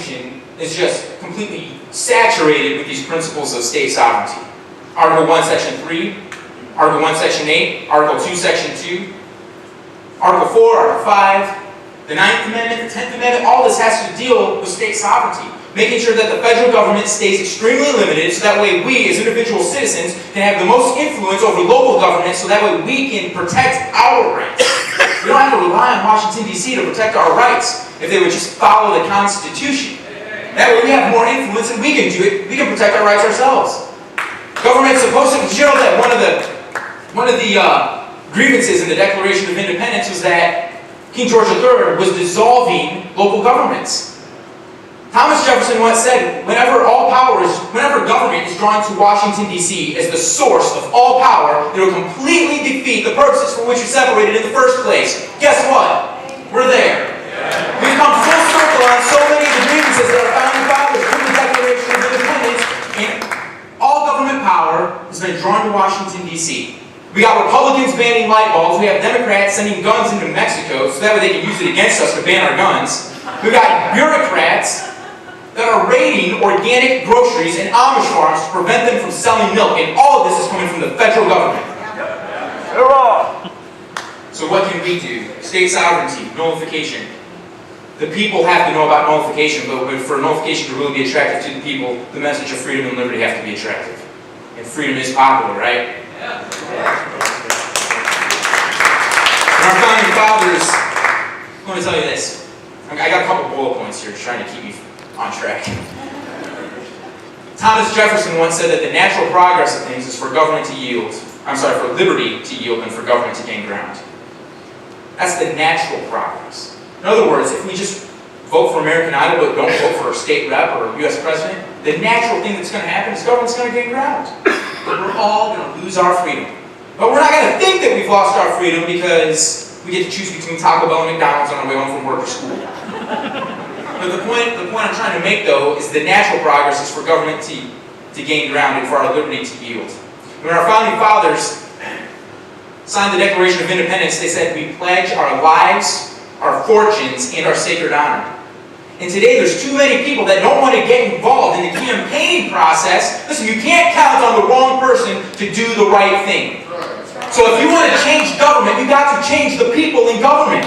Constitution is just completely saturated with these principles of state sovereignty. Article 1, Section 3, Article 1, Section 8, Article 2, Section 2, Article 4, Article 5, the 9th Amendment, the 10th Amendment, all this has to deal with state sovereignty, making sure that the federal government stays extremely limited so that way we, as individual citizens, can have the most influence over local government so that way we can protect our rights. We don't have to rely on Washington, D.C. to protect our rights if they would just follow the Constitution. That way we have more influence and we can do it. We can protect our rights ourselves. Government's supposed to, you know that one of the grievances in the Declaration of Independence was that King George III was dissolving local governments. Thomas Jefferson once said, whenever government is drawn to Washington, D.C. as the source of all power, it will completely defeat the purposes for which you separated in the first place. Guess what? We're there. We've come full circle on so many of the grievances that our founding fathers put in the Declaration of Independence, and all government power has been drawn to Washington, D.C. We got Republicans banning light bulbs. We have Democrats sending guns into Mexico so that way they can use it against us to ban our guns. We've got bureaucrats that are raiding organic groceries and Amish farms to prevent them from selling milk, and all of this is coming from the federal government. So what can we do? State sovereignty, nullification. The people have to know about nullification, but for nullification to really be attractive to the people, the message of freedom and liberty have to be attractive. And freedom is popular, right? And our founding fathers, let me tell you this. I got a couple bullet points here, just trying to keep you on track. Thomas Jefferson once said that the natural progress of things is for government to yield. For liberty to yield and for government to gain ground. That's the natural progress. In other words, if we just vote for American Idol but don't vote for a state rep or a U.S. president, the natural thing that's going to happen is government's going to gain ground. But we're all going to lose our freedom. But we're not going to think that we've lost our freedom because we get to choose between Taco Bell and McDonald's on our way home from work or school. But the point I'm trying to make, though, is the natural progress is for government to gain ground and for our liberty to yield. When our founding fathers signed the Declaration of Independence, they said, we pledge our lives, our fortunes, and our sacred honor. And today there's too many people that don't want to get involved in the campaigning process. Listen, you can't count on the wrong person to do the right thing. So if you want to change government, you've got to change the people in government.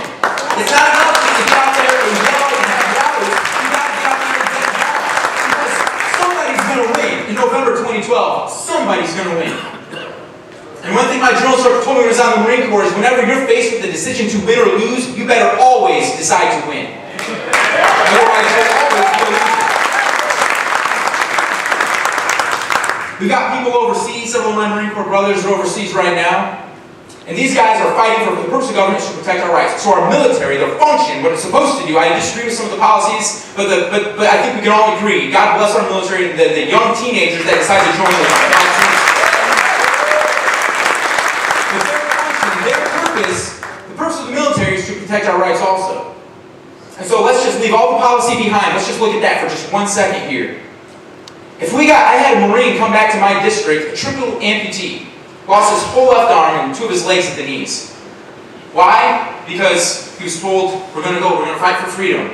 It's not enough just to get out there and yell and have rallies. You've got to get out there and get involved. Because somebody's going to win in November 2012. Somebody's going to win. And one thing my drill instructor told me when I was on the Marine Corps is whenever you're faced with the decision to win or lose, you better always decide to win. Otherwise, you'll always be a loser. We've got people overseas. Several of my Marine Corps brothers are overseas right now. And these guys are fighting for the purpose of government to protect our rights. So our military, their function, what it's supposed to do, I disagree with some of the policies, but I think we can all agree. God bless our military, the young teenagers that decide to join the The purpose of the military is to protect our rights also. And so let's just leave all the policy behind. Let's just look at that for just 1 second here. I had a Marine come back to my district, a triple amputee, lost his whole left arm and 2 of his legs at the knees. Why? Because he was told, we're going to fight for freedom.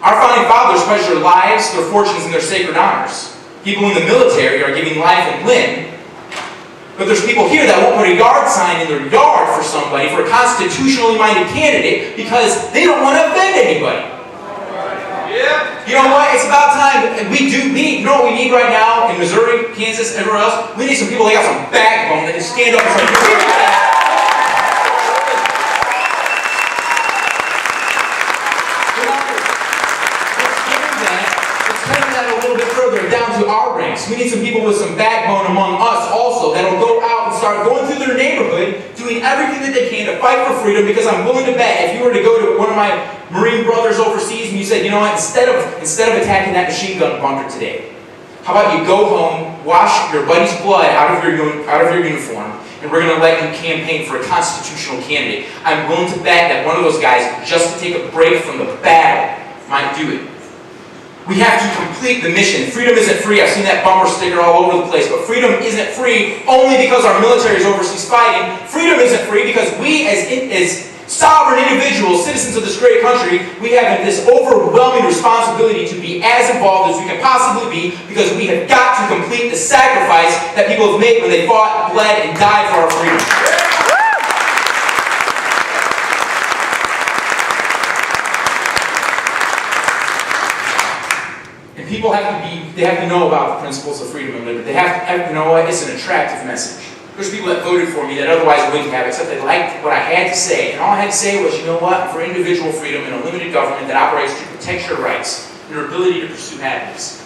Our founding fathers pledged their lives, their fortunes, and their sacred honors. People in the military are giving life and limb. But there's people here that won't put a yard sign in their yard for somebody, for a constitutionally minded candidate, because they don't want to offend anybody. You know what? It's about time. You know what we need right now in Missouri, Kansas, everywhere else? We need some people that got some backbone that can stand up and say, we need some people with some backbone among us also that will go out and start going through their neighborhood, doing everything that they can to fight for freedom, because I'm willing to bet if you were to go to one of my Marine brothers overseas and you said, you know what, instead of attacking that machine gun bunker today, how about you go home, wash your buddy's blood out of your uniform, and we're going to let you campaign for a constitutional candidate. I'm willing to bet that one of those guys, just to take a break from the battle, might do it. We have to complete the mission. Freedom isn't free. I've seen that bumper sticker all over the place. But freedom isn't free only because our military is overseas fighting. Freedom isn't free because we as sovereign individuals, citizens of this great country, we have this overwhelming responsibility to be as involved as we can possibly be, because we have got to complete the sacrifice that people have made when they fought, bled, and died for our freedom. And people they have to know about the principles of freedom and liberty. They have to know what? It's an attractive message. There's people that voted for me that otherwise wouldn't have, except they liked what I had to say. And all I had to say was, you know what? I'm for individual freedom and a limited government that operates to protect your rights and your ability to pursue happiness.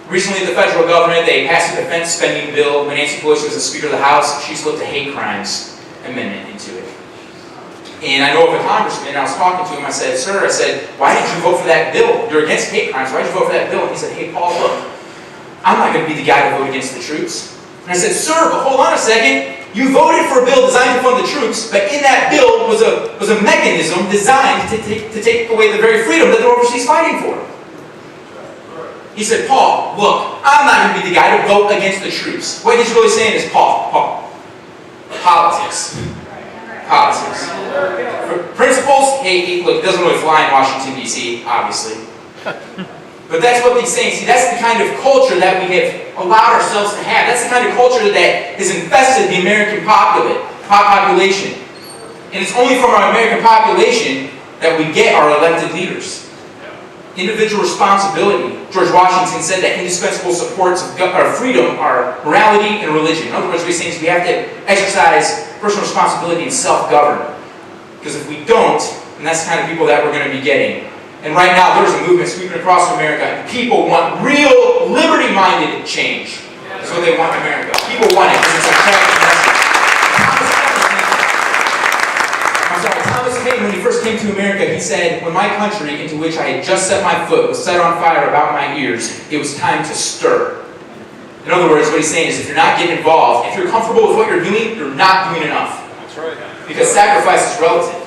Recently, the federal government, they passed a defense spending bill. When Nancy Pelosi was the Speaker of the House, she slipped a hate crimes amendment into it. And I know of a congressman, I was talking to him, I said, sir, why did you vote for that bill? You're against hate crimes, why did you vote for that bill? And he said, hey, Paul, look, I'm not going to be the guy to vote against the troops. And I said, sir, but hold on a second. You voted for a bill designed to fund the troops, but in that bill was a mechanism designed to take away the very freedom that they're overseas fighting for. He said, Paul, look, I'm not going to be the guy to vote against the troops. What he's really saying is, Paul, politics. Politics. Principles, hey, look, it doesn't really fly in Washington, D.C., obviously. But that's what he's saying. See, that's the kind of culture that we have allowed ourselves to have. That's the kind of culture that has infested the American population. And it's only from our American population that we get our elected leaders. Individual responsibility. George Washington said that indispensable supports of our freedom are morality and religion. In other words, what he's saying is we have to exercise personal responsibility and self-govern. Because if we don't, then that's the kind of people that we're going to be getting. And right now, there's a movement sweeping across America, and people want real, liberty-minded change. That's what they want in America. People want it because it's a attractive message. Thomas Paine, when he first came to America, he said, when my country, into which I had just set my foot, was set on fire about my ears, it was time to stir. In other words, what he's saying is, if you're not getting involved, if you're comfortable with what you're doing, you're not doing enough. That's right. Because sacrifice is relative.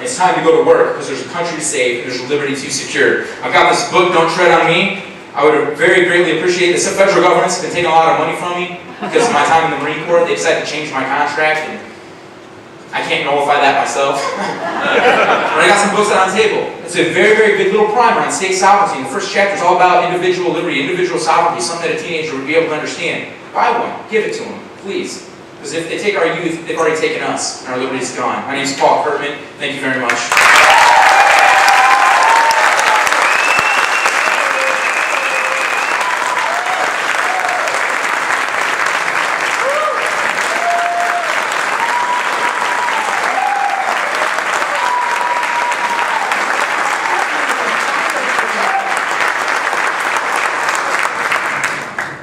It's time to go to work because there's a country to save and there's a liberty to secure. I've got this book, Don't Tread on Me. I would very greatly appreciate this. The federal government's been taking a lot of money from me because of my time in the Marine Corps. They decided to change my contract, and I can't nullify that myself. But I got some books out on the table. It's a very, very good little primer on state sovereignty. The first chapter is all about individual liberty, individual sovereignty, something that a teenager would be able to understand. Buy one. Give it to them, please. Because if they take our youth, they've already taken us, and our liberty is gone. My name is Paul Kurtman. Thank you very much.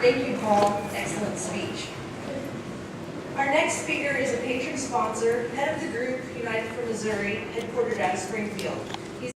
Thank you, Paul. Excellent speech. Our next speaker is a patron sponsor, head of the group United for Missouri, headquartered out of Springfield.